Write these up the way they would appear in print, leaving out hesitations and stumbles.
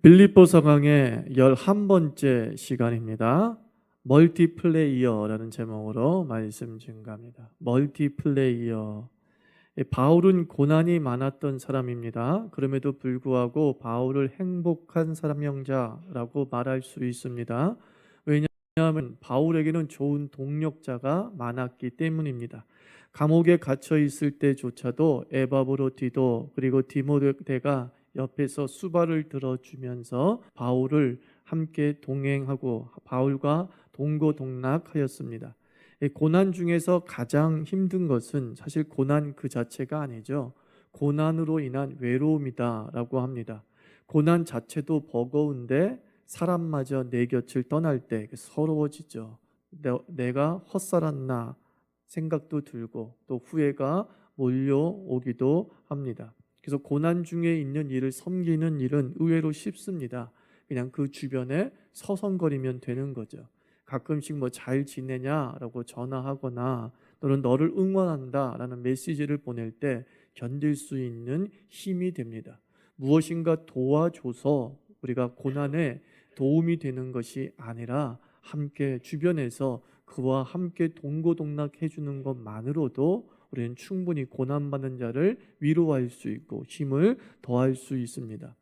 빌립보서 강의 11번째 시간입니다. 멀티플레이어라는 제목으로 말씀 증가합니다. 멀티플레이어. 바울은 고난이 많았던 사람입니다. 그럼에도 불구하고 바울을 행복한 사람형자라고 말할 수 있습니다. 왜냐하면 바울에게는 좋은 동력자가 많았기 때문입니다. 감옥에 갇혀 있을 때조차도 에바브로디도 그리고 디모데가 옆에서 수발을 들어주면서 바울을 함께 동행하고 바울과 동고동락하였습니다. 고난 중에서 가장 힘든 것은 사실 고난 그 자체가 아니죠. 고난으로 인한 외로움이다라고 합니다. 고난 자체도 버거운데 사람마저 내 곁을 떠날 때 서러워지죠. 내가 헛살았나 생각도 들고 또 후회가 몰려오기도 합니다. 그래서 고난 중에 있는 일을 섬기는 일은 의외로 쉽습니다. 그냥 그 주변에 서성거리면 되는 거죠. 가끔씩 뭐 잘 지내냐라고 전화하거나 또는 너를 응원한다라는 메시지를 보낼 때 견딜 수 있는 힘이 됩니다. 무엇인가 도와줘서 우리가 고난에 도움이 되는 것이 아니라 함께 주변에서 그와 함께 동고동락해 주는 것만으로도 우리는 충분히 고난받는 자를 위로할 수 있고 힘을 더할 수 있습니다.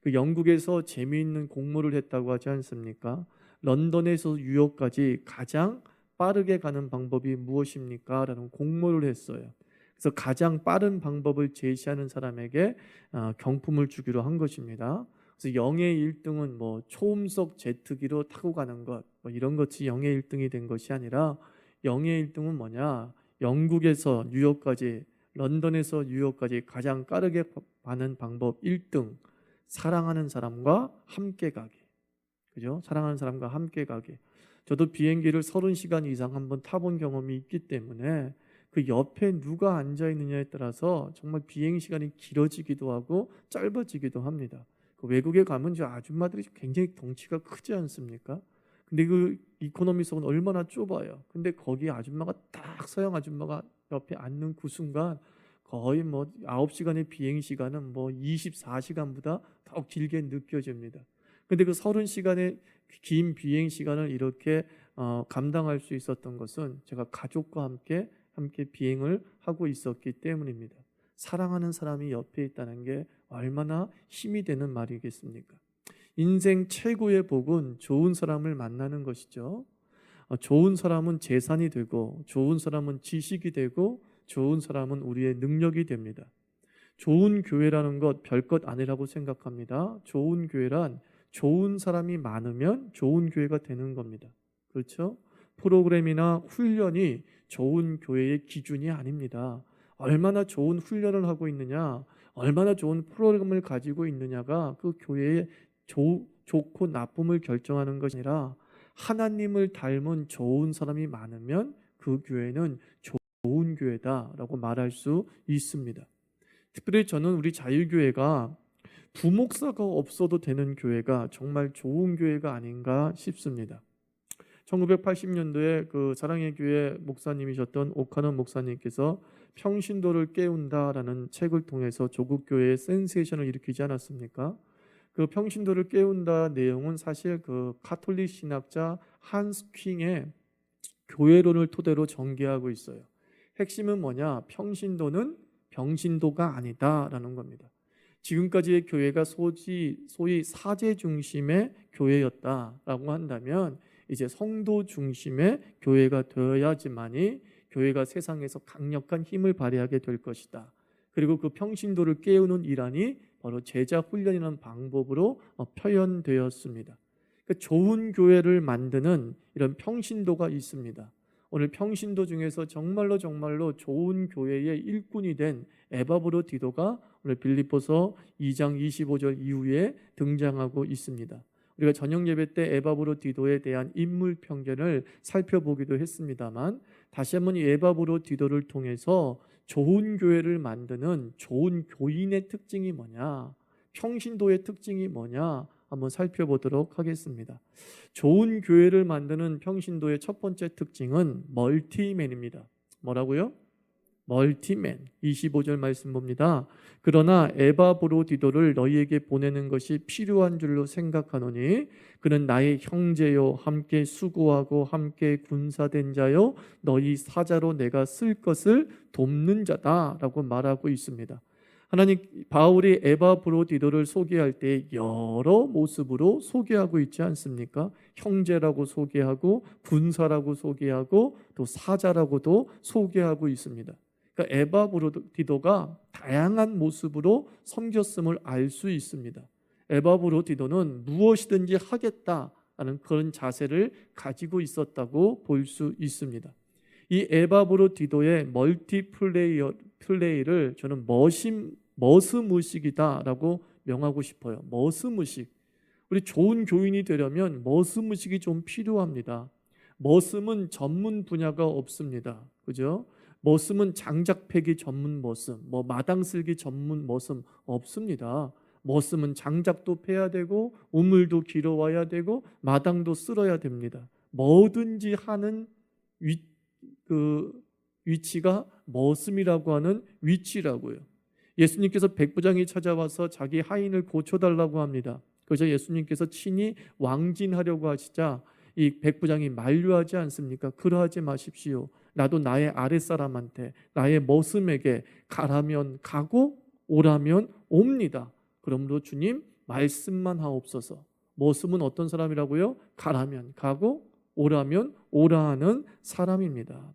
그 영국에서 재미있는 공모를 했다고 하지 않습니까? 런던에서 뉴욕까지 가장 빠르게 가는 방법이 무엇입니까? 라는 공모를 했어요. 그래서 가장 빠른 방법을 제시하는 사람에게 경품을 주기로 한 것입니다. 그래서 영예 1등은 뭐 초음속 제트기로 타고 가는 것, 뭐 이런 것이 영예 1등이 된 것이 아니라 영예 1등은 뭐냐? 영국에서 뉴욕까지, 런던에서 뉴욕까지 가장 빠르게 가는 방법 1등, 사랑하는 사람과 함께 가기. 그죠? 사랑하는 사람과 함께 가기. 저도 비행기를 30시간 이상 한번 타본 경험이 있기 때문에 그 옆에 누가 앉아 있느냐에 따라서 정말 비행 시간이 길어지기도 하고 짧아지기도 합니다. 그 외국에 가면 저 아줌마들이 굉장히 덩치가 크지 않습니까? 근데 그 이코노미석은 얼마나 좁아요. 근데 거기 아줌마가 딱 서양 아줌마가 옆에 앉는 그 순간 거의 뭐 9시간의 비행 시간은 뭐 24시간보다 더 길게 느껴집니다. 근데 그 30시간의 긴 비행 시간을 이렇게 감당할 수 있었던 것은 제가 가족과 함께 비행을 하고 있었기 때문입니다. 사랑하는 사람이 옆에 있다는 게 얼마나 힘이 되는 말이겠습니까? 인생 최고의 복은 좋은 사람을 만나는 것이죠. 좋은 사람은 재산이 되고 좋은 사람은 지식이 되고 좋은 사람은 우리의 능력이 됩니다. 좋은 교회라는 것 별것 아니라고 생각합니다. 좋은 교회란 좋은 사람이 많으면 좋은 교회가 되는 겁니다. 그렇죠? 프로그램이나 훈련이 좋은 교회의 기준이 아닙니다. 얼마나 좋은 훈련을 하고 있느냐, 얼마나 좋은 프로그램을 가지고 있느냐가 그 교회의 좋고 나쁨을 결정하는 것이 아니라 하나님을 닮은 좋은 사람이 많으면 그 교회는 좋은 교회다라고 말할 수 있습니다. 특별히 저는 우리 자유교회가 부목사가 없어도 되는 교회가 정말 좋은 교회가 아닌가 싶습니다. 1980년도에 그 사랑의 교회 목사님이셨던 오카노 목사님께서 평신도를 깨운다라는 책을 통해서 조국 교회의 센세이션을 일으키지 않았습니까? 그 평신도를 깨운다 내용은 사실 그 가톨릭 신학자 한스 킹의 교회론을 토대로 전개하고 있어요. 핵심은 뭐냐? 평신도는 병신도가 아니다라는 겁니다. 지금까지의 교회가 소위 사제 중심의 교회였다라고 한다면 이제 성도 중심의 교회가 되어야지만이 교회가 세상에서 강력한 힘을 발휘하게 될 것이다. 그리고 그 평신도를 깨우는 일환이 바로 제자 훈련이라는 방법으로 표현되었습니다. 그러니까 좋은 교회를 만드는 이런 평신도가 있습니다. 오늘 평신도 중에서 정말로 좋은 교회의 일꾼이 된 에바브로디도가 오늘 빌립보서 2장 25절 이후에 등장하고 있습니다. 우리가 저녁 예배 때 에바브로디도에 대한 인물 편견을 살펴보기도 했습니다만 다시 한번 이 에바브로디도를 통해서 좋은 교회를 만드는 좋은 교인의 특징이 뭐냐, 평신도의 특징이 뭐냐 한번 살펴보도록 하겠습니다. 좋은 교회를 만드는 평신도의 첫 번째 특징은 멀티맨입니다. 뭐라고요? 멀티맨. 25절 말씀 봅니다. 그러나 에바브로디도를 너희에게 보내는 것이 필요한 줄로 생각하노니 그는 나의 형제요 함께 수고하고 함께 군사된 자요 너희 사자로 내가 쓸 것을 돕는 자다라고 말하고 있습니다. 하나님, 바울이 에바브로디도를 소개할 때 여러 모습으로 소개하고 있지 않습니까? 형제라고 소개하고 군사라고 소개하고 또 사자라고도 소개하고 있습니다. 그러니까 에바브로디도가 다양한 모습으로 섬겼음을 알 수 있습니다. 에바브로디도는 무엇이든지 하겠다라는 그런 자세를 가지고 있었다고 볼 수 있습니다. 이 에바브로디도의 플레이를 저는 머스무식이다라고 명하고 싶어요. 머스무식. 우리 좋은 교인이 되려면 머스무식이 좀 필요합니다. 머슴은 전문 분야가 없습니다. 그죠? 머슴은 장작 패기 전문 머슴, 마당 쓸기 전문 머슴 없습니다. 머슴은 장작도 패야 되고 우물도 길어와야 되고 마당도 쓸어야 됩니다. 뭐든지 하는 위치가 머슴이라고 하는 위치라고요. 예수님께서 백부장이 찾아와서 자기 하인을 고쳐달라고 합니다. 그래서 예수님께서 친히 왕진하려고 하시자 이 백부장이 만류하지 않습니까? 그러하지 마십시오. 나도 나의 아랫사람한테, 나의 머슴에게 가라면 가고 오라면 옵니다. 그러므로 주님 말씀만 하옵소서. 머슴은 어떤 사람이라고요? 가라면 가고 오라면 오라 하는 사람입니다.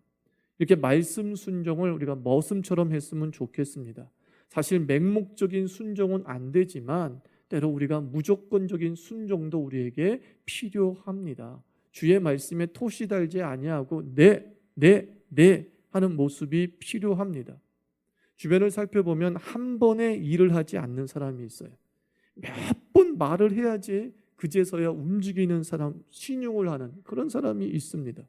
이렇게 말씀 순종을 우리가 머슴처럼 했으면 좋겠습니다. 사실 맹목적인 순종은 안 되지만 때로 우리가 무조건적인 순종도 우리에게 필요합니다. 주의 말씀에 토시 달지 아니하고 네 하는 모습이 필요합니다. 주변을 살펴보면 한 번에 일을 하지 않는 사람이 있어요. 몇 번 말을 해야지 그제서야 움직이는 사람, 신용을 하는 그런 사람이 있습니다.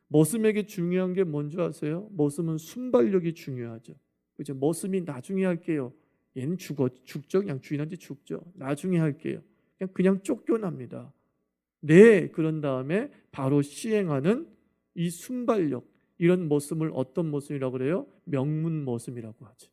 머슴에게 중요한 게 뭔지 아세요? 머슴은 순발력이 중요하죠. 그죠? 머슴이 나중에 할게요. 얘는 죽죠. 그냥 주인한테 죽죠. 나중에 할게요. 그냥 쫓겨납니다. 네, 그런 다음에 바로 시행하는 이 순발력, 이런 머슴을 어떤 머슴이라고 그래요? 명문 머슴이라고 하죠.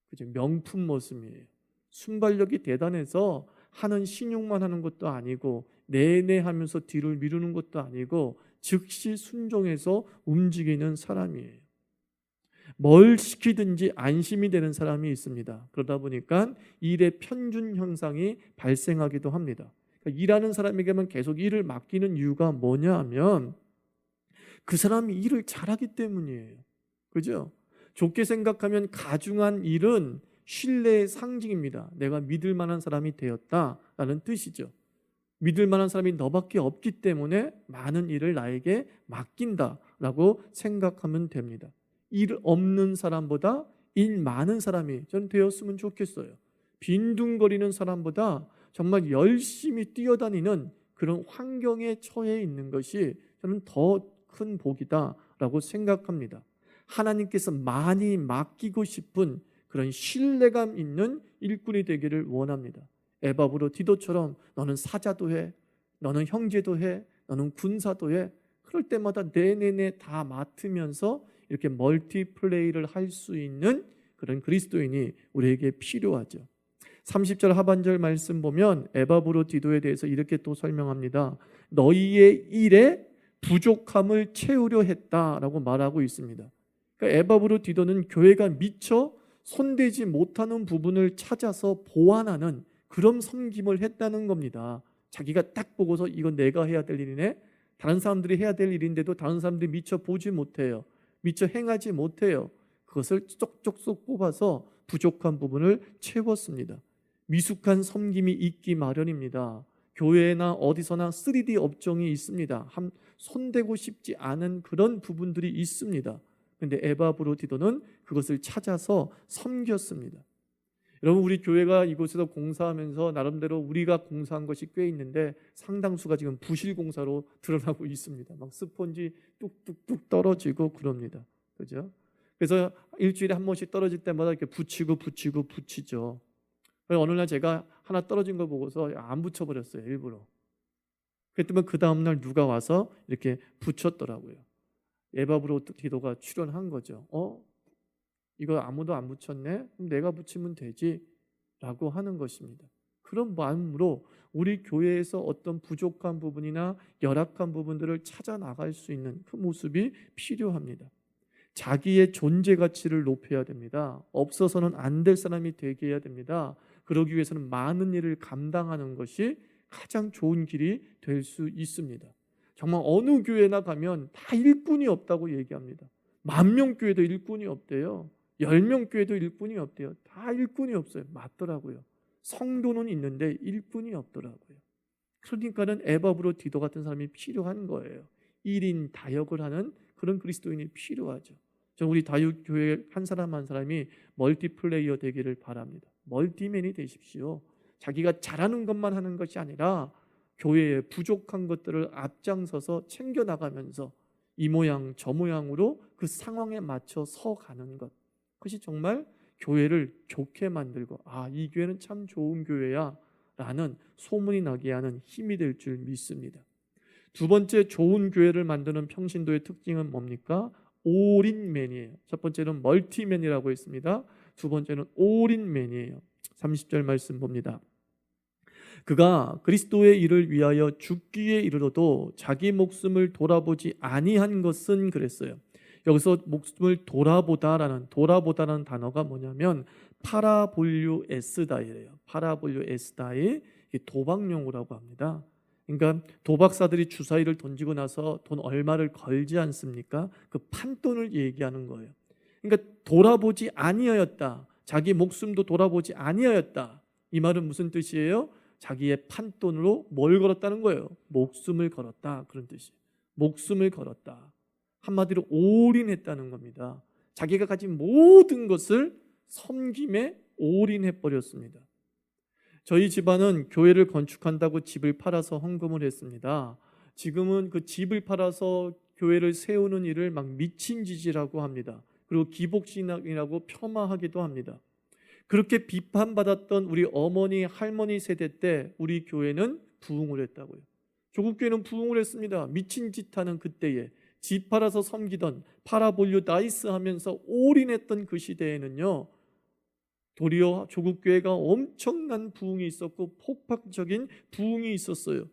그죠? 명품 머슴이에요. 순발력이 대단해서 하는 신용만 하는 것도 아니고 내내 하면서 뒤를 미루는 것도 아니고 즉시 순종해서 움직이는 사람이에요. 뭘 시키든지 안심이 되는 사람이 있습니다. 그러다 보니까 일의 편준 현상이 발생하기도 합니다. 그러니까 일하는 사람에게만 계속 일을 맡기는 이유가 뭐냐 하면 그 사람이 일을 잘하기 때문이에요. 그죠? 좋게 생각하면 가중한 일은 신뢰의 상징입니다. 내가 믿을 만한 사람이 되었다라는 뜻이죠. 믿을 만한 사람이 너밖에 없기 때문에 많은 일을 나에게 맡긴다라고 생각하면 됩니다. 일 없는 사람보다 일 많은 사람이 저는 되었으면 좋겠어요. 빈둥거리는 사람보다 정말 열심히 뛰어다니는 그런 환경에 처해 있는 것이 저는 더 큰 복이다라고 생각합니다. 하나님께서 많이 맡기고 싶은 그런 신뢰감 있는 일꾼이 되기를 원합니다. 에바브로디도처럼 너는 사자도 해, 너는 형제도 해, 너는 군사도 해. 그럴 때마다 내내내 다 맡으면서 이렇게 멀티플레이를 할 수 있는 그런 그리스도인이 우리에게 필요하죠. 30절 하반절 말씀 보면 에바브로디도에 대해서 이렇게 또 설명합니다. 너희의 일에 부족함을 채우려 했다라고 말하고 있습니다. 그러니까 에바브로디도는 교회가 미처 손대지 못하는 부분을 찾아서 보완하는 그런 섬김을 했다는 겁니다. 자기가 딱 보고서 이건 내가 해야 될 일이네, 다른 사람들이 해야 될 일인데도 다른 사람들이 미처 보지 못해요. 미처 행하지 못해요. 그것을 쪽쪽쏙 뽑아서 부족한 부분을 채웠습니다. 미숙한 섬김이 있기 마련입니다. 교회나 어디서나 3D 업종이 있습니다. 손대고 싶지 않은 그런 부분들이 있습니다. 그런데 에바브로디도는 그것을 찾아서 섬겼습니다. 여러분, 우리 교회가 이곳에서 공사하면서 나름대로 우리가 공사한 것이 꽤 있는데 상당수가 지금 부실 공사로 드러나고 있습니다. 막 스펀지 뚝뚝뚝 떨어지고 그럽니다. 그죠? 그래서 일주일에 한 번씩 떨어질 때마다 이렇게 붙이죠. 어느 날 제가 하나 떨어진 걸 보고서 안 붙여버렸어요, 일부러. 그랬더니 그 다음날 누가 와서 이렇게 붙였더라고요. 에바브로디도가 출연한 거죠. 이거 아무도 안 붙였네? 그럼 내가 붙이면 되지 라고 하는 것입니다. 그런 마음으로 우리 교회에서 어떤 부족한 부분이나 열악한 부분들을 찾아 나갈 수 있는 그 모습이 필요합니다. 자기의 존재 가치를 높여야 됩니다. 없어서는 안 될 사람이 되게 해야 됩니다. 그러기 위해서는 많은 일을 감당하는 것이 가장 좋은 길이 될 수 있습니다. 정말 어느 교회나 가면 다 일꾼이 없다고 얘기합니다. 10,000명 교회도 일꾼이 없대요. 10명 교회도 일꾼이 없대요. 다 일꾼이 없어요. 맞더라고요. 성도는 있는데 일꾼이 없더라고요. 그러니까는 에바브로 디도 같은 사람이 필요한 거예요. 1인 다역을 하는 그런 그리스도인이 필요하죠. 저는 우리 다육교회 한 사람 한 사람이 멀티플레이어 되기를 바랍니다. 멀티맨이 되십시오. 자기가 잘하는 것만 하는 것이 아니라 교회의 부족한 것들을 앞장서서 챙겨나가면서 이 모양 저 모양으로 그 상황에 맞춰 서가는 것, 그것이 정말 교회를 좋게 만들고 이 교회는 참 좋은 교회야 라는 소문이 나게 하는 힘이 될 줄 믿습니다. 두 번째 좋은 교회를 만드는 평신도의 특징은 뭡니까? 올인맨이에요. 첫 번째는 멀티맨이라고 했습니다. 두 번째는 올인맨이에요. 30절 말씀 봅니다. 그가 그리스도의 일을 위하여 죽기에 이르러도 자기 목숨을 돌아보지 아니한 것은 그랬어요. 여기서 목숨을 돌아보다라는 단어가 뭐냐면 파라볼류 에스다이래요. 파라볼류 에스다이, 도박용어라고 합니다. 그러니까 도박사들이 주사위를 던지고 나서 돈 얼마를 걸지 않습니까? 그 판돈을 얘기하는 거예요. 그러니까 돌아보지 아니하였다. 자기 목숨도 돌아보지 아니하였다. 이 말은 무슨 뜻이에요? 자기의 판돈으로 뭘 걸었다는 거예요? 목숨을 걸었다. 그런 뜻이에요. 목숨을 걸었다. 한마디로 올인했다는 겁니다. 자기가 가진 모든 것을 섬김에 올인해 버렸습니다. 저희 집안은 교회를 건축한다고 집을 팔아서 헌금을 했습니다. 지금은 그 집을 팔아서 교회를 세우는 일을 막 미친 짓이라고 합니다. 그리고 기복신앙이라고 폄하하기도 합니다. 그렇게 비판받았던 우리 어머니, 할머니 세대 때 우리 교회는 부흥을 했다고요. 조국 교회는 부흥을 했습니다. 미친 짓 하는 그때에 집 팔아서 섬기던 파라볼류 나이스 하면서 올인했던 그 시대에는요, 도리어 조국교회가 엄청난 부흥이 있었고 폭발적인 부흥이 있었어요.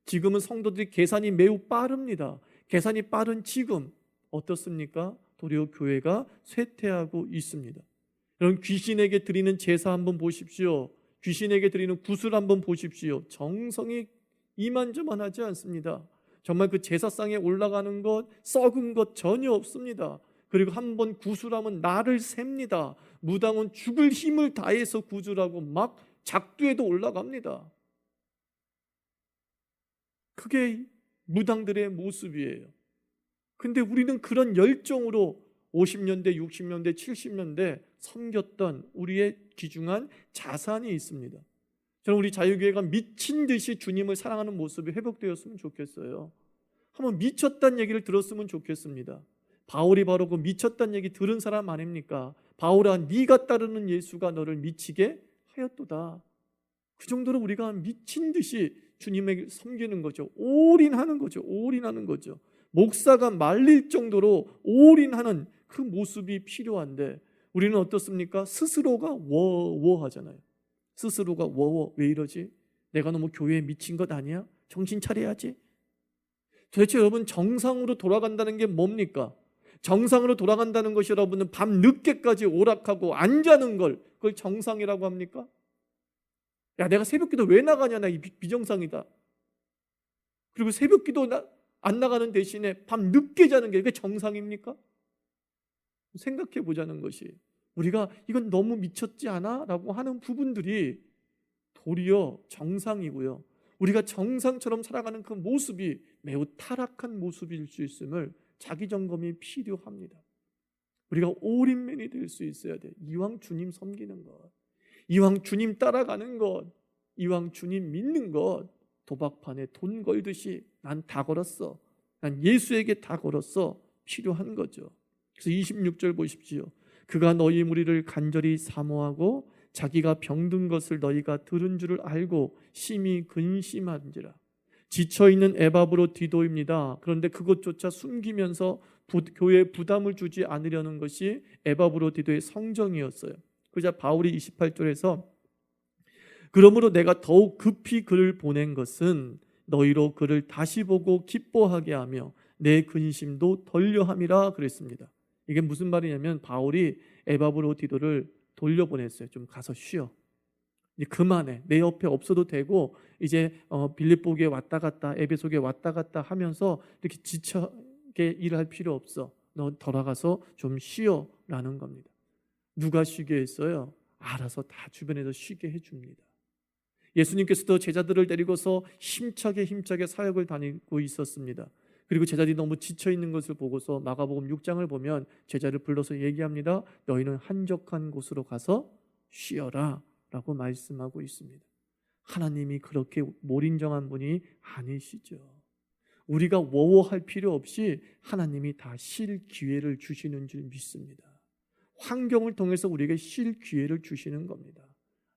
지금은 성도들이 계산이 매우 빠릅니다. 계산이 빠른 지금 어떻습니까? 도리어 교회가 쇠퇴하고 있습니다. 여러분, 귀신에게 드리는 제사 한번 보십시오. 귀신에게 드리는 구슬 한번 보십시오. 정성이 이만저만하지 않습니다. 정말 그 제사상에 올라가는 것, 썩은 것 전혀 없습니다. 그리고 한번 구술하면 나를 셉니다. 무당은 죽을 힘을 다해서 구술하고 막 작두에도 올라갑니다. 그게 무당들의 모습이에요. 근데 우리는 그런 열정으로 50년대, 60년대, 70년대 섬겼던 우리의 귀중한 자산이 있습니다. 저는 우리 자유교회가 미친 듯이 주님을 사랑하는 모습이 회복되었으면 좋겠어요. 한번 미쳤다는 얘기를 들었으면 좋겠습니다. 바울이 바로 그 미쳤다는 얘기 들은 사람 아닙니까? 바울아, 네가 따르는 예수가 너를 미치게 하였도다. 그 정도로 우리가 미친 듯이 주님에게 섬기는 거죠. 올인하는 거죠. 올인하는 거죠. 목사가 말릴 정도로 올인하는 그 모습이 필요한데 우리는 어떻습니까? 스스로가 워워 하잖아요. 스스로가 워워. 왜 이러지? 내가 너무 교회에 미친 것 아니야? 정신 차려야지. 도대체 여러분, 정상으로 돌아간다는 게 뭡니까? 정상으로 돌아간다는 것이 여러분은 밤 늦게까지 오락하고 안 자는 걸, 그걸 정상이라고 합니까? 야, 내가 새벽기도 왜 나가냐? 나 비정상이다. 그리고 새벽기도 안 나가는 대신에 밤 늦게 자는 게 그게 정상입니까? 생각해 보자는 것이, 우리가 이건 너무 미쳤지 않아? 라고 하는 부분들이 도리어 정상이고요. 우리가 정상처럼 살아가는 그 모습이 매우 타락한 모습일 수 있음을 자기 점검이 필요합니다. 우리가 올인맨이 될 수 있어야 돼. 이왕 주님 섬기는 것, 이왕 주님 따라가는 것, 이왕 주님 믿는 것, 도박판에 돈 걸듯이 난 다 걸었어, 난 예수에게 다 걸었어, 필요한 거죠. 그래서 26절 보십시오. 그가 너희 무리를 간절히 사모하고 자기가 병든 것을 너희가 들은 줄을 알고 심히 근심한지라. 지쳐있는 에바브로디도입니다. 그런데 그것조차 숨기면서 교회에 부담을 주지 않으려는 것이 에바브로디도의 성정이었어요. 그러자 바울이 28절에서 그러므로 내가 더욱 급히 그를 보낸 것은 너희로 그를 다시 보고 기뻐하게 하며 내 근심도 덜려함이라 그랬습니다. 이게 무슨 말이냐면 바울이 에바브로디도를 돌려보냈어요. 좀 가서 쉬어. 이제 그만해. 내 옆에 없어도 되고 이제 빌립보에 왔다 갔다 에베소에 왔다 갔다 하면서 이렇게 지쳐게 일할 필요 없어. 너 돌아가서 좀 쉬어라는 겁니다. 누가 쉬게 했어요? 알아서 다 주변에서 쉬게 해줍니다. 예수님께서도 제자들을 데리고서 힘차게 사역을 다니고 있었습니다. 그리고 제자들이 너무 지쳐있는 것을 보고서 마가복음 6장을 보면 제자를 불러서 얘기합니다. 너희는 한적한 곳으로 가서 쉬어라 라고 말씀하고 있습니다. 하나님이 그렇게 몰인정한 분이 아니시죠. 우리가 워워할 필요 없이 하나님이 다 쉴 기회를 주시는 줄 믿습니다. 환경을 통해서 우리에게 쉴 기회를 주시는 겁니다.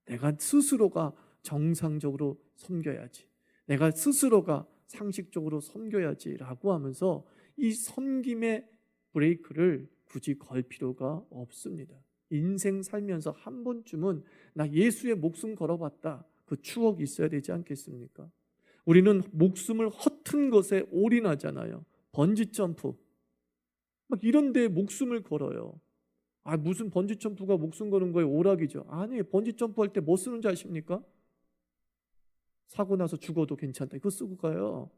내가 스스로가 정상적으로 섬겨야지, 내가 스스로가 상식적으로 섬겨야지라고 하면서 이 섬김의 브레이크를 굳이 걸 필요가 없습니다. 인생 살면서 한 번쯤은 나 예수의 목숨 걸어봤다, 그 추억이 있어야 되지 않겠습니까? 우리는 목숨을 허튼 것에 올인하잖아요. 번지점프 막 이런 데에 목숨을 걸어요. 무슨 번지점프가 목숨 거는 거에 오락이죠. 아니, 번지점프 할 때 뭐 쓰는지 아십니까? 사고 나서 죽어도 괜찮다, 이거 쓰고 가요.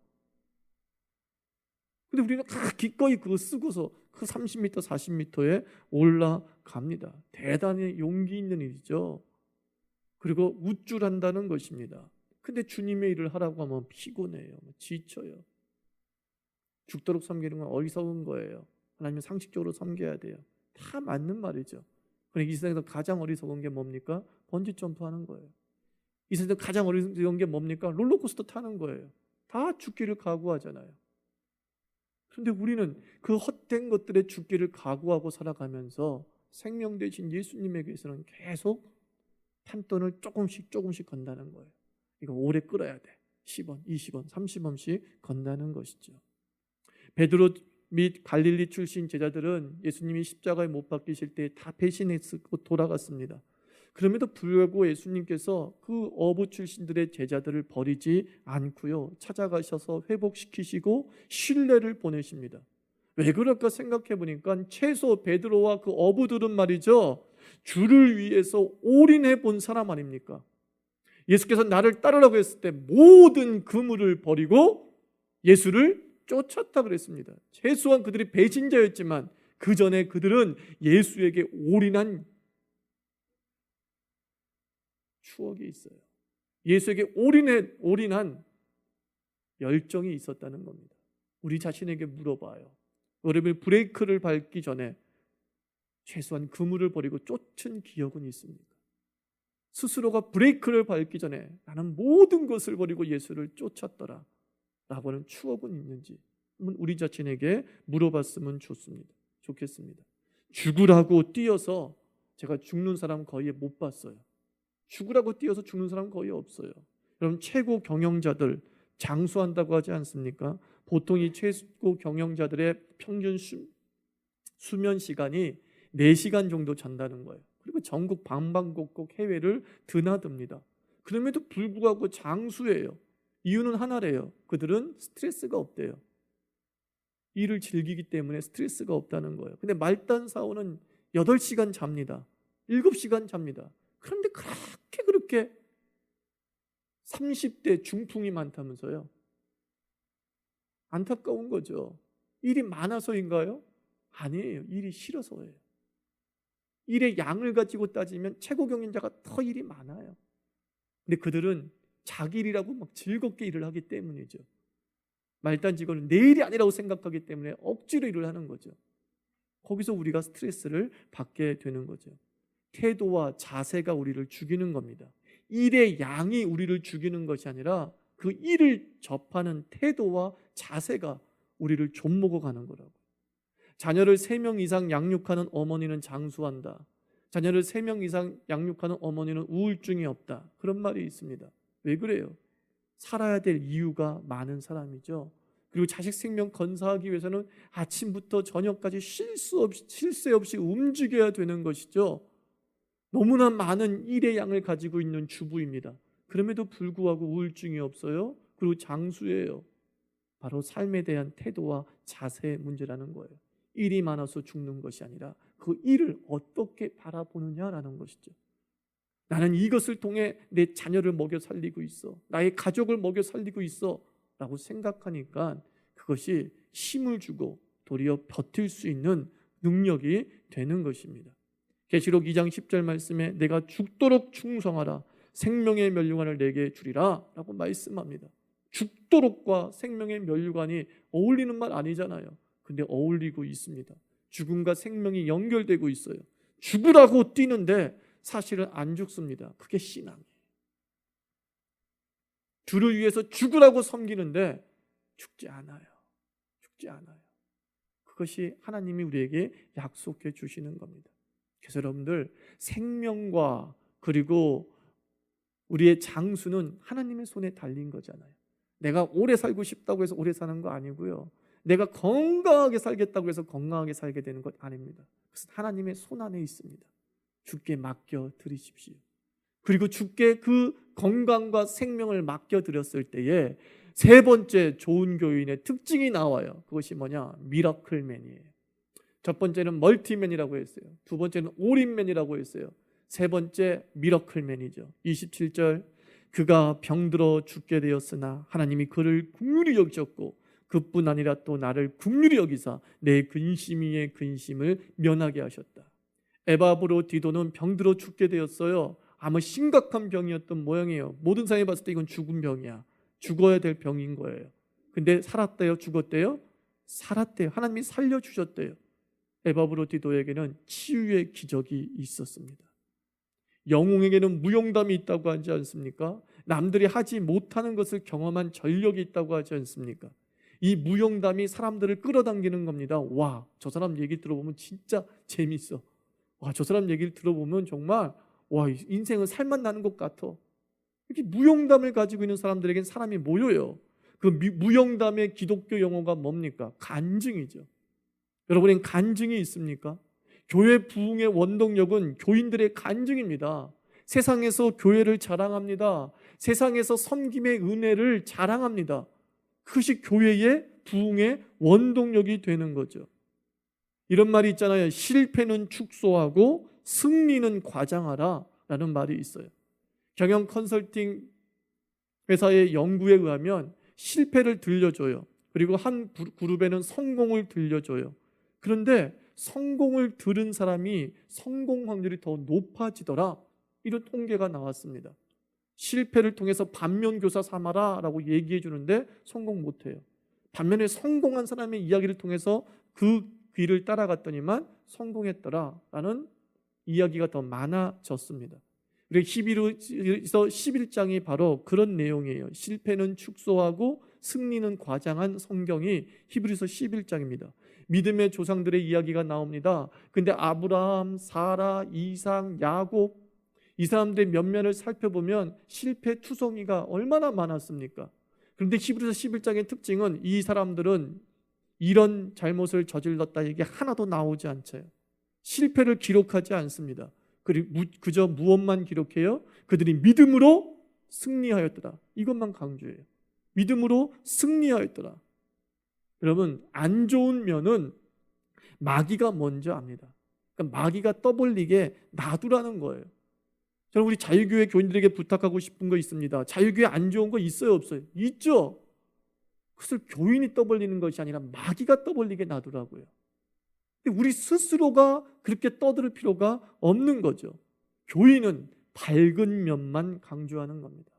근데 우리는 기꺼이 그거 쓰고서 그 30m, 40m에 올라갑니다. 대단히 용기 있는 일이죠. 그리고 우쭐한다는 것입니다. 근데 주님의 일을 하라고 하면 피곤해요, 지쳐요. 죽도록 섬기는 건 어리석은 거예요. 하나님은 상식적으로 섬겨야 돼요. 다 맞는 말이죠. 그런데 이 세상에서 가장 어리석은 게 뭡니까? 번지점프 하는 거예요. 이 세상에서 가장 어리석은 게 뭡니까? 롤러코스터 타는 거예요. 다 죽기를 각오하잖아요. 그런데 우리는 그 헛된 것들에 죽기를 각오하고 살아가면서 생명 대신 예수님에게서는 계속 판돈을 조금씩 건다는 거예요. 이거 오래 끌어야 돼. 10원, 20원, 30원씩 건다는 것이죠. 베드로 및 갈릴리 출신 제자들은 예수님이 십자가에 못 박히실 때 다 배신했고 돌아갔습니다. 그럼에도 불구하고 예수님께서 그 어부 출신들의 제자들을 버리지 않고요, 찾아가셔서 회복시키시고 신뢰를 보내십니다. 왜 그럴까 생각해 보니까 최소 베드로와 그 어부들은 말이죠, 주를 위해서 올인해 본 사람 아닙니까? 예수께서 나를 따르라고 했을 때 모든 그물을 버리고 예수를 쫓았다 그랬습니다. 최소한 그들이 배신자였지만 그 전에 그들은 예수에게 올인한 추억이 있어요. 예수에게 올인한 열정이 있었다는 겁니다. 우리 자신에게 물어봐요. 여러분, 브레이크를 밟기 전에 최소한 그물을 버리고 쫓은 기억은 있습니까? 스스로가 브레이크를 밟기 전에 나는 모든 것을 버리고 예수를 쫓았더라 라고 하는 추억은 있는지 우리 자신에게 물어봤으면 좋겠습니다. 죽으라고 뛰어서 제가 죽는 사람 거의 못 봤어요. 죽으라고 뛰어서 죽는 사람 거의 없어요. 여러분, 최고 경영자들 장수한다고 하지 않습니까? 보통 이 최고 경영자들의 평균 수면 시간이 4시간 정도 잔다는 거예요. 그리고 전국 방방곡곡 해외를 드나듭니다. 그럼에도 불구하고 장수예요. 이유는 하나래요. 그들은 스트레스가 없대요. 일을 즐기기 때문에 스트레스가 없다는 거예요. 근데 말단 사원은 8시간 잡니다. 7시간 잡니다. 그런데 그렇게 30대 중풍이 많다면서요. 안타까운 거죠. 일이 많아서인가요? 아니에요. 일이 싫어서예요. 일의 양을 가지고 따지면 최고 경영자가 더 일이 많아요. 근데 그들은 자기 일이라고 막 즐겁게 일을 하기 때문이죠. 말단 직원은 내 일이 아니라고 생각하기 때문에 억지로 일을 하는 거죠. 거기서 우리가 스트레스를 받게 되는 거죠. 태도와 자세가 우리를 죽이는 겁니다. 일의 양이 우리를 죽이는 것이 아니라 그 일을 접하는 태도와 자세가 우리를 좀먹어 가는 거라고. 자녀를 3명 이상 양육하는 어머니는 장수한다. 자녀를 3명 이상 양육하는 어머니는 우울증이 없다. 그런 말이 있습니다. 왜 그래요? 살아야 될 이유가 많은 사람이죠. 그리고 자식 생명 건사하기 위해서는 아침부터 저녁까지 쉴 새 없이 움직여야 되는 것이죠. 너무나 많은 일의 양을 가지고 있는 주부입니다. 그럼에도 불구하고 우울증이 없어요. 그리고 장수예요. 바로 삶에 대한 태도와 자세의 문제라는 거예요. 일이 많아서 죽는 것이 아니라 그 일을 어떻게 바라보느냐라는 것이죠. 나는 이것을 통해 내 자녀를 먹여 살리고 있어, 나의 가족을 먹여 살리고 있어 라고 생각하니까 그것이 힘을 주고 도리어 버틸 수 있는 능력이 되는 것입니다. 계시록 2장 10절 말씀에 내가 죽도록 충성하라, 생명의 면류관을 내게 주리라 라고 말씀합니다. 죽도록과 생명의 면류관이 어울리는 말 아니잖아요. 근데 어울리고 있습니다. 죽음과 생명이 연결되고 있어요. 죽으라고 뛰는데 사실은 안 죽습니다. 그게 신앙이에요. 주를 위해서 죽으라고 섬기는데 죽지 않아요. 죽지 않아요. 그것이 하나님이 우리에게 약속해 주시는 겁니다. 그래서 여러분들, 생명과 그리고 우리의 장수는 하나님의 손에 달린 거잖아요. 내가 오래 살고 싶다고 해서 오래 사는 거 아니고요. 내가 건강하게 살겠다고 해서 건강하게 살게 되는 것 아닙니다. 그것은 하나님의 손 안에 있습니다. 주께 맡겨 드리십시오. 그리고 주께 그 건강과 생명을 맡겨 드렸을 때에 세 번째 좋은 교인의 특징이 나와요. 그것이 뭐냐? 미러클맨이에요. 첫 번째는 멀티맨이라고 했어요. 두 번째는 올인맨이라고 했어요. 세 번째 미러클맨이죠. 27절, 그가 병들어 죽게 되었으나 하나님이 그를 긍휼히 여기셨고 그뿐 아니라 또 나를 긍휼히 여기사 내 근심 위에 근심을 면하게 하셨다. 에바브로디도는 병들어 죽게 되었어요. 아마 심각한 병이었던 모양이에요. 모든 사람이 봤을 때 이건 죽은 병이야. 죽어야 될 병인 거예요. 근데 살았대요? 죽었대요? 살았대요. 하나님이 살려주셨대요. 에바브로디도에게는 치유의 기적이 있었습니다. 영웅에게는 무용담이 있다고 하지 않습니까? 남들이 하지 못하는 것을 경험한 전력이 있다고 하지 않습니까? 이 무용담이 사람들을 끌어당기는 겁니다. 와, 저 사람 얘기 들어보면 진짜 재밌어. 와, 저 사람 얘기를 들어보면 정말 와, 인생은 살만 나는 것 같아. 이렇게 무용담을 가지고 있는 사람들에겐 사람이 모여요. 그 무용담의 기독교 용어가 뭡니까? 간증이죠. 여러분엔 간증이 있습니까? 교회 부흥의 원동력은 교인들의 간증입니다. 세상에서 교회를 자랑합니다. 세상에서 섬김의 은혜를 자랑합니다. 그것이 교회의 부흥의 원동력이 되는 거죠. 이런 말이 있잖아요. 실패는 축소하고 승리는 과장하라 라는 말이 있어요. 경영 컨설팅 회사의 연구에 의하면 실패를 들려줘요. 그리고 한 그룹에는 성공을 들려줘요. 그런데 성공을 들은 사람이 성공 확률이 더 높아지더라, 이런 통계가 나왔습니다. 실패를 통해서 반면교사 삼아라 라고 얘기해 주는데 성공 못해요. 반면에 성공한 사람의 이야기를 통해서 그 길을 따라갔더니만 성공했더라 라는 이야기가 더 많아졌습니다. 우리 히브리서 11장이 바로 그런 내용이에요. 실패는 축소하고 승리는 과장한 성경이 히브리서 11장입니다. 믿음의 조상들의 이야기가 나옵니다. 근데 아브라함, 사라, 이삭, 야곱, 이 사람들의 면면을 살펴보면 실패 투성이가 얼마나 많았습니까? 그런데 히브리서 11장의 특징은 이 사람들은 이런 잘못을 저질렀다 얘기 하나도 나오지 않죠. 실패를 기록하지 않습니다. 그리고 그저 무엇만 기록해요? 그들이 믿음으로 승리하였더라. 이것만 강조해요. 믿음으로 승리하였더라. 여러분, 안 좋은 면은 마귀가 먼저 압니다. 그러니까 마귀가 떠벌리게 놔두라는 거예요. 저는 우리 자유교회 교인들에게 부탁하고 싶은 거 있습니다. 자유교회 안 좋은 거 있어요, 없어요? 있죠. 그것을 교인이 떠벌리는 것이 아니라 마귀가 떠벌리게 놔두라고요. 근데 우리 스스로가 그렇게 떠들 필요가 없는 거죠. 교인은 밝은 면만 강조하는 겁니다.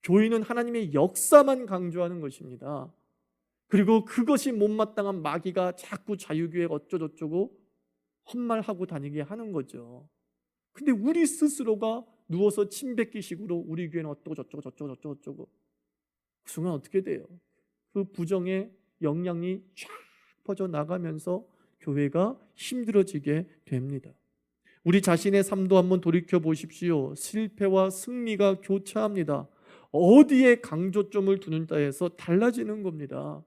교인은 하나님의 역사만 강조하는 것입니다. 그리고 그것이 못마땅한 마귀가 자꾸 자유교회 어쩌고저쩌고 헛말하고 다니게 하는 거죠. 근데 우리 스스로가 누워서 침 뱉기식으로 우리 교회는 어쩌고저쩌고 그 순간 어떻게 돼요? 그 부정의 영향이 쫙 퍼져나가면서 교회가 힘들어지게 됩니다. 우리 자신의 삶도 한번 돌이켜 보십시오. 실패와 승리가 교차합니다. 어디에 강조점을 두는가에 해서 달라지는 겁니다.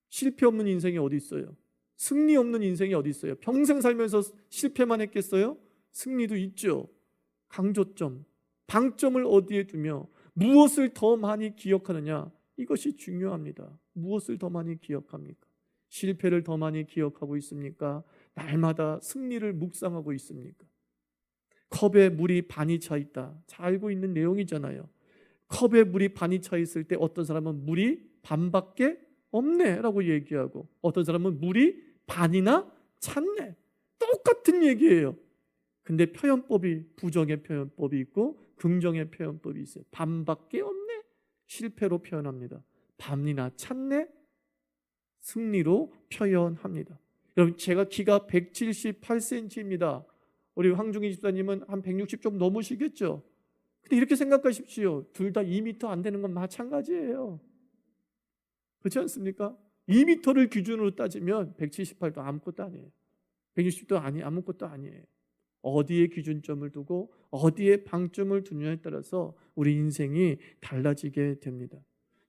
실패 없는 인생이 어디 있어요? 승리 없는 인생이 어디 있어요? 평생 살면서 실패만 했겠어요? 승리도 있죠. 강조점, 방점을 어디에 두며 무엇을 더 많이 기억하느냐, 이것이 중요합니다. 무엇을 더 많이 기억합니까? 실패를 더 많이 기억하고 있습니까? 날마다 승리를 묵상하고 있습니까? 컵에 물이 반이 차 있다, 잘 알고 있는 내용이잖아요. 컵에 물이 반이 차 있을 때 어떤 사람은 물이 반밖에 없네 라고 얘기하고, 어떤 사람은 물이 반이나 찼네, 똑같은 얘기예요. 근데 표현법이, 부정의 표현법이 있고 긍정의 표현법이 있어요. 반밖에 없네, 실패로 표현합니다. 반이나 찼네, 승리로 표현합니다. 여러분, 제가 키가 178cm입니다. 우리 황중희 집사님은 한 160 좀 넘으시겠죠? 근데 이렇게 생각하십시오. 둘 다 2m 안 되는 건 마찬가지예요. 그렇지 않습니까? 2m를 기준으로 따지면 178도 아무것도 아니에요. 160도 아무것도 아니에요. 어디에 기준점을 두고 어디에 방점을 두느냐에 따라서 우리 인생이 달라지게 됩니다.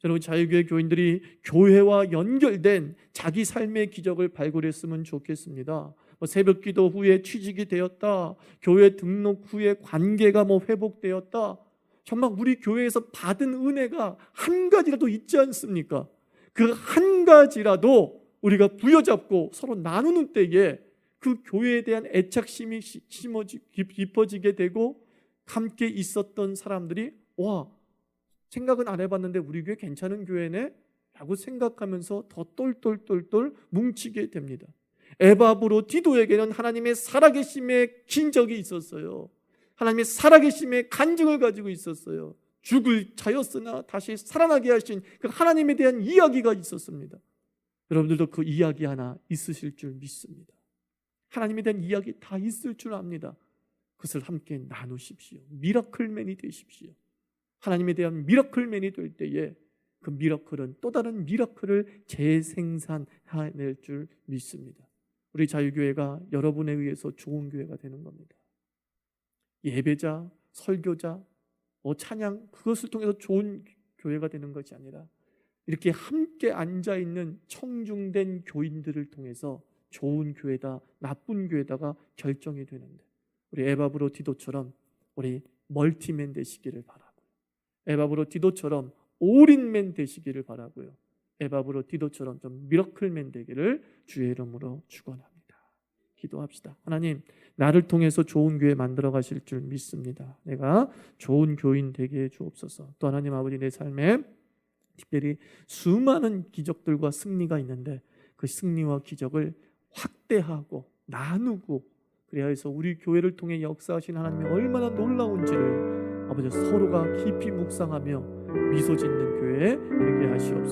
여러분, 자유교회 교인들이 교회와 연결된 자기 삶의 기적을 발굴했으면 좋겠습니다. 새벽기도 후에 취직이 되었다, 교회 등록 후에 관계가 회복되었다, 정말 우리 교회에서 받은 은혜가 한 가지라도 있지 않습니까? 그 한 가지라도 우리가 부여잡고 서로 나누는 때에 그 교회에 대한 애착심이 깊어지게 되고, 함께 있었던 사람들이 와, 생각은 안 해봤는데 우리 교회 괜찮은 교회네 라고 생각하면서 더 똘똘똘똘 뭉치게 됩니다. 에바브로 디도에게는 하나님의 살아계심의 기적이 있었어요. 하나님의 살아계심의 간증을 가지고 있었어요. 죽을 자였으나 다시 살아나게 하신 그 하나님에 대한 이야기가 있었습니다. 여러분들도 그 이야기 하나 있으실 줄 믿습니다. 하나님에 대한 이야기 다 있을 줄 압니다. 그것을 함께 나누십시오. 미라클맨이 되십시오. 하나님에 대한 미라클맨이 될 때에 그 미라클은 또 다른 미라클을 재생산해낼 줄 믿습니다. 우리 자유교회가 여러분에 의해서 좋은 교회가 되는 겁니다. 예배자, 설교자, 찬양, 그것을 통해서 좋은 교회가 되는 것이 아니라 이렇게 함께 앉아있는 청중된 교인들을 통해서 좋은 교회다, 나쁜 교회다가 결정이 되는데, 우리 에바브로 디도처럼 우리 멀티맨 되시기를 바라고요. 에바브로 디도처럼 올인맨 되시기를 바라고요. 에바브로 디도처럼 좀 미라클맨 되기를 주의 이름으로 축원합니다. 기도합시다. 하나님, 나를 통해서 좋은 교회 만들어 가실 줄 믿습니다. 내가 좋은 교인 되게 해 주옵소서. 또 하나님 아버지, 내 삶에 특별히 수많은 기적들과 승리가 있는데 그 승리와 기적을 확대하고 나누고, 그래야 해서 우리 교회를 통해 역사하신 하나님이 얼마나 놀라운지를 아버지 서로가 깊이 묵상하며 미소 짓는 교회 되게 하시옵소서.